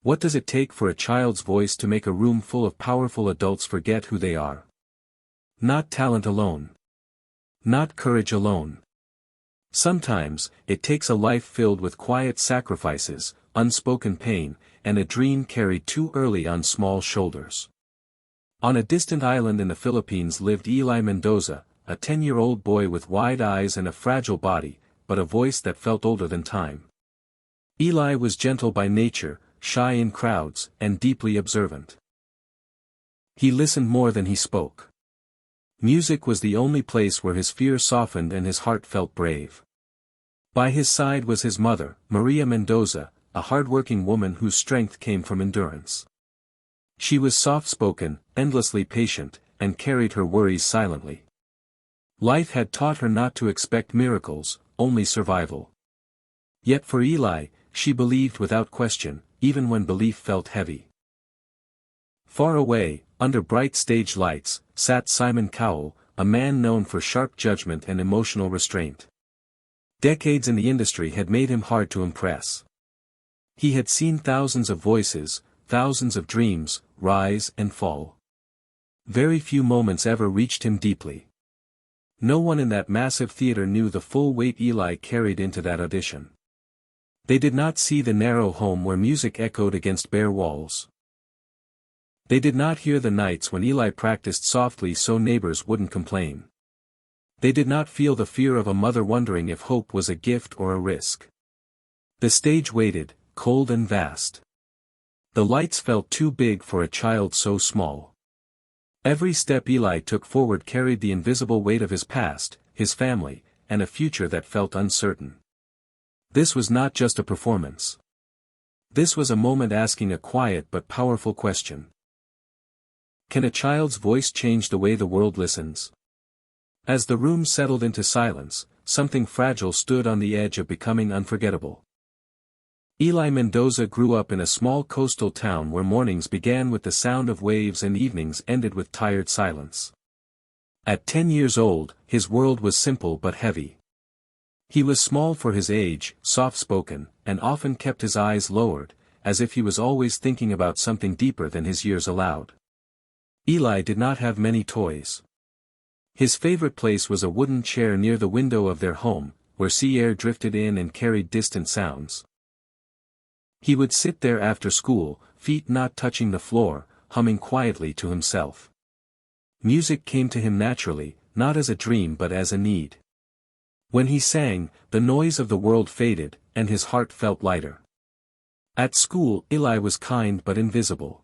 What does it take for a child's voice to make a room full of powerful adults forget who they are? Not talent alone. Not courage alone. Sometimes, it takes a life filled with quiet sacrifices, unspoken pain, and a dream carried too early on small shoulders. On a distant island in the Philippines lived Eli Mendoza, a 10-year-old boy with wide eyes and a fragile body, but a voice that felt older than time. Eli was gentle by nature, shy in crowds, and deeply observant. He listened more than he spoke. Music was the only place where his fear softened and his heart felt brave. By his side was his mother, Maria Mendoza, a hardworking woman whose strength came from endurance. She was soft-spoken, endlessly patient, and carried her worries silently. Life had taught her not to expect miracles, only survival. Yet for Eli, she believed without question, even when belief felt heavy. Far away, under bright stage lights, sat Simon Cowell, a man known for sharp judgment and emotional restraint. Decades in the industry had made him hard to impress. He had seen thousands of voices, thousands of dreams, rise and fall. Very few moments ever reached him deeply. No one in that massive theater knew the full weight Eli carried into that audition. They did not see the narrow home where music echoed against bare walls. They did not hear the nights when Eli practiced softly so neighbors wouldn't complain. They did not feel the fear of a mother wondering if hope was a gift or a risk. The stage waited, cold and vast. The lights felt too big for a child so small. Every step Eli took forward carried the invisible weight of his past, his family, and a future that felt uncertain. This was not just a performance. This was a moment asking a quiet but powerful question. Can a child's voice change the way the world listens? As the room settled into silence, something fragile stood on the edge of becoming unforgettable. Eli Mendoza grew up in a small coastal town where mornings began with the sound of waves and evenings ended with tired silence. At 10 years old, his world was simple but heavy. He was small for his age, soft-spoken, and often kept his eyes lowered, as if he was always thinking about something deeper than his years allowed. Eli did not have many toys. His favorite place was a wooden chair near the window of their home, where sea air drifted in and carried distant sounds. He would sit there after school, feet not touching the floor, humming quietly to himself. Music came to him naturally, not as a dream but as a need. When he sang, the noise of the world faded, and his heart felt lighter. At school, Eli was kind but invisible.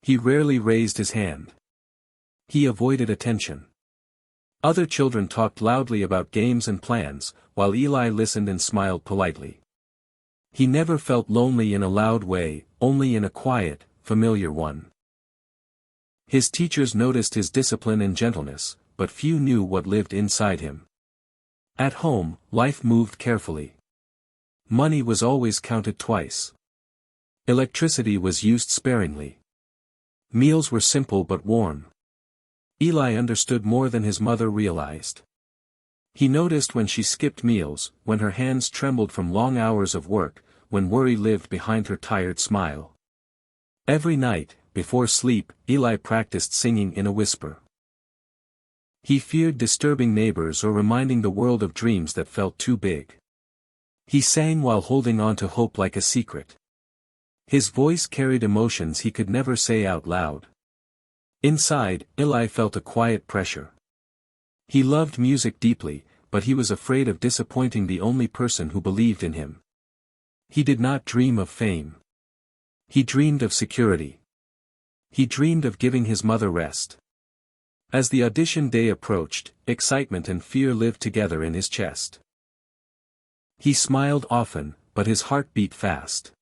He rarely raised his hand. He avoided attention. Other children talked loudly about games and plans, while Eli listened and smiled politely. He never felt lonely in a loud way, only in a quiet, familiar one. His teachers noticed his discipline and gentleness, but few knew what lived inside him. At home, life moved carefully. Money was always counted twice. Electricity was used sparingly. Meals were simple but warm. Eli understood more than his mother realized. He noticed when she skipped meals, when her hands trembled from long hours of work, when worry lived behind her tired smile. Every night, before sleep, Eli practiced singing in a whisper. He feared disturbing neighbors or reminding the world of dreams that felt too big. He sang while holding on to hope like a secret. His voice carried emotions he could never say out loud. Inside, Eli felt a quiet pressure. He loved music deeply, but he was afraid of disappointing the only person who believed in him. He did not dream of fame. He dreamed of security. He dreamed of giving his mother rest. As the audition day approached, excitement and fear lived together in his chest. He smiled often, but his heart beat fast.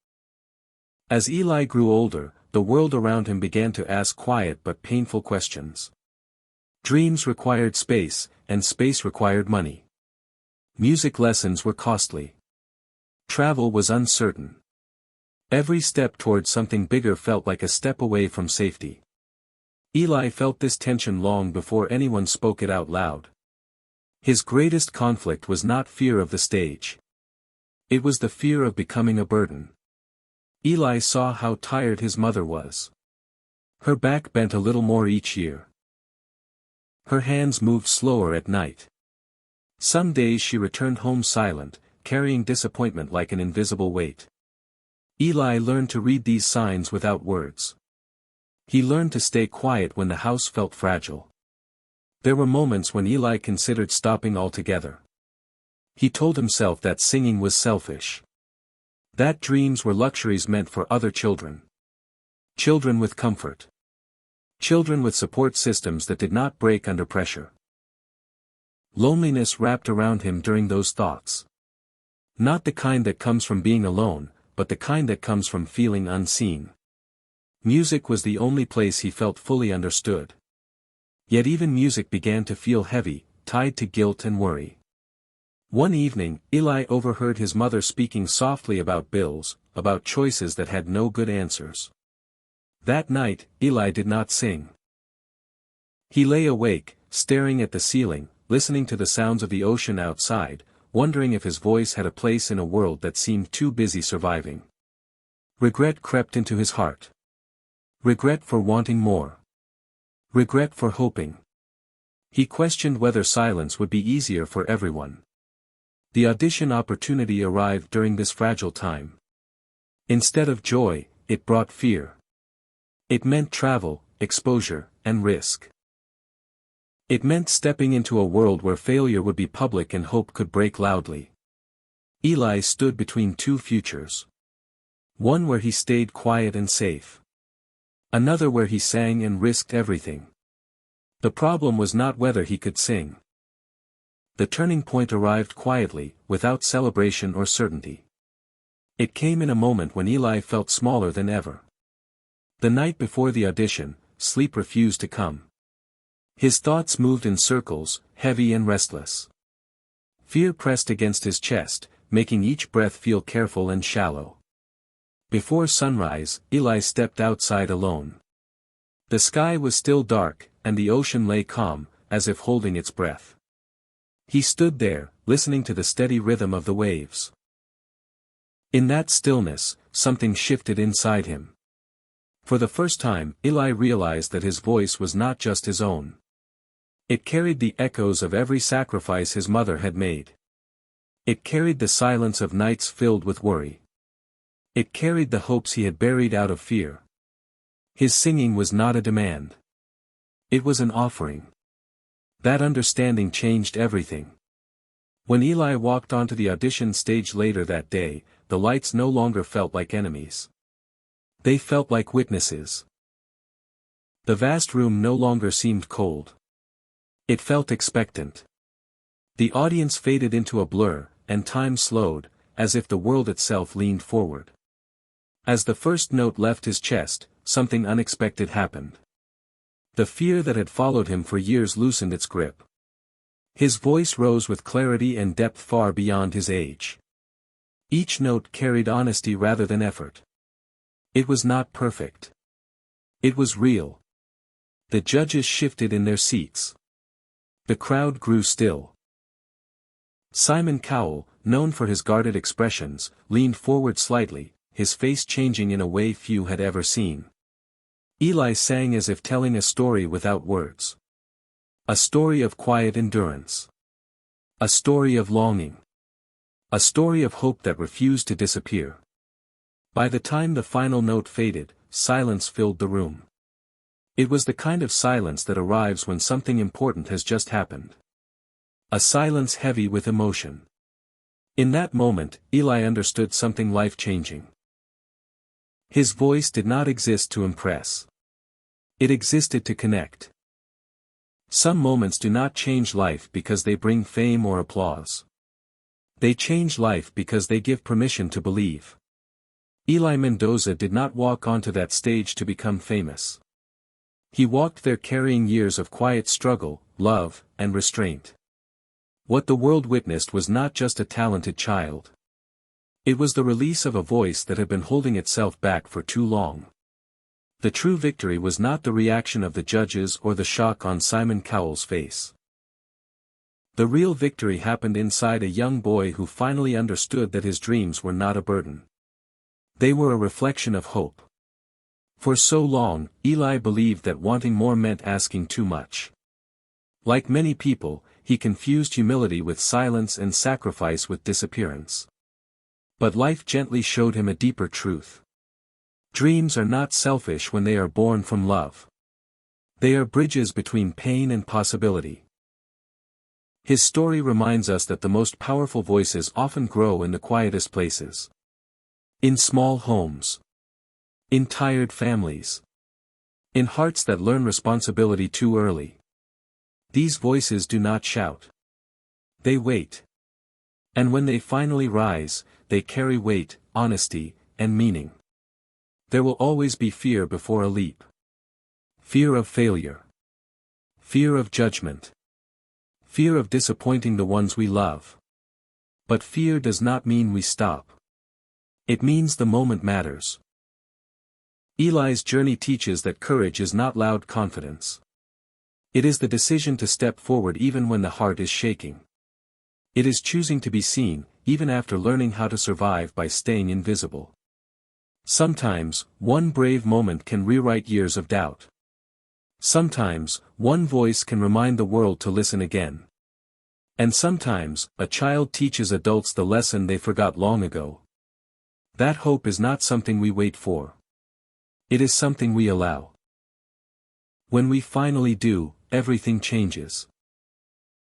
As Eli grew older, the world around him began to ask quiet but painful questions. Dreams required space, and space required money. Music lessons were costly. Travel was uncertain. Every step toward something bigger felt like a step away from safety. Eli felt this tension long before anyone spoke it out loud. His greatest conflict was not fear of the stage. It was the fear of becoming a burden. Eli saw how tired his mother was. Her back bent a little more each year. Her hands moved slower at night. Some days she returned home silent, carrying disappointment like an invisible weight. Eli learned to read these signs without words. He learned to stay quiet when the house felt fragile. There were moments when Eli considered stopping altogether. He told himself that singing was selfish. That dreams were luxuries meant for other children. Children with comfort. Children with support systems that did not break under pressure. Loneliness wrapped around him during those thoughts. Not the kind that comes from being alone, but the kind that comes from feeling unseen. Music was the only place he felt fully understood. Yet even music began to feel heavy, tied to guilt and worry. One evening, Eli overheard his mother speaking softly about bills, about choices that had no good answers. That night, Eli did not sing. He lay awake, staring at the ceiling, listening to the sounds of the ocean outside, wondering if his voice had a place in a world that seemed too busy surviving. Regret crept into his heart. Regret for wanting more. Regret for hoping. He questioned whether silence would be easier for everyone. The audition opportunity arrived during this fragile time. Instead of joy, it brought fear. It meant travel, exposure, and risk. It meant stepping into a world where failure would be public and hope could break loudly. Eli stood between two futures. One where he stayed quiet and safe. Another where he sang and risked everything. The problem was not whether he could sing. The turning point arrived quietly, without celebration or certainty. It came in a moment when Eli felt smaller than ever. The night before the audition, sleep refused to come. His thoughts moved in circles, heavy and restless. Fear pressed against his chest, making each breath feel careful and shallow. Before sunrise, Eli stepped outside alone. The sky was still dark, and the ocean lay calm, as if holding its breath. He stood there, listening to the steady rhythm of the waves. In that stillness, something shifted inside him. For the first time, Eli realized that his voice was not just his own. It carried the echoes of every sacrifice his mother had made. It carried the silence of nights filled with worry. It carried the hopes he had buried out of fear. His singing was not a demand. It was an offering. That understanding changed everything. When Eli walked onto the audition stage later that day, the lights no longer felt like enemies. They felt like witnesses. The vast room no longer seemed cold. It felt expectant. The audience faded into a blur, and time slowed, as if the world itself leaned forward. As the first note left his chest, something unexpected happened. The fear that had followed him for years loosened its grip. His voice rose with clarity and depth far beyond his age. Each note carried honesty rather than effort. It was not perfect. It was real. The judges shifted in their seats. The crowd grew still. Simon Cowell, known for his guarded expressions, leaned forward slightly, his face changing in a way few had ever seen. Eli sang as if telling a story without words. A story of quiet endurance. A story of longing. A story of hope that refused to disappear. By the time the final note faded, silence filled the room. It was the kind of silence that arrives when something important has just happened. A silence heavy with emotion. In that moment, Eli understood something life-changing. His voice did not exist to impress. It existed to connect. Some moments do not change life because they bring fame or applause. They change life because they give permission to believe. Eli Mendoza did not walk onto that stage to become famous. He walked there carrying years of quiet struggle, love, and restraint. What the world witnessed was not just a talented child. It was the release of a voice that had been holding itself back for too long. The true victory was not the reaction of the judges or the shock on Simon Cowell's face. The real victory happened inside a young boy who finally understood that his dreams were not a burden. They were a reflection of hope. For so long, Eli believed that wanting more meant asking too much. Like many people, he confused humility with silence and sacrifice with disappearance. But life gently showed him a deeper truth. Dreams are not selfish when they are born from love. They are bridges between pain and possibility. His story reminds us that the most powerful voices often grow in the quietest places. In small homes. In tired families. In hearts that learn responsibility too early. These voices do not shout. They wait. And when they finally rise, they carry weight, honesty, and meaning. There will always be fear before a leap. Fear of failure. Fear of judgment. Fear of disappointing the ones we love. But fear does not mean we stop. It means the moment matters. Eli's journey teaches that courage is not loud confidence. It is the decision to step forward even when the heart is shaking. It is choosing to be seen, even after learning how to survive by staying invisible. Sometimes, one brave moment can rewrite years of doubt. Sometimes, one voice can remind the world to listen again. And sometimes, a child teaches adults the lesson they forgot long ago. That hope is not something we wait for. It is something we allow. When we finally do, everything changes.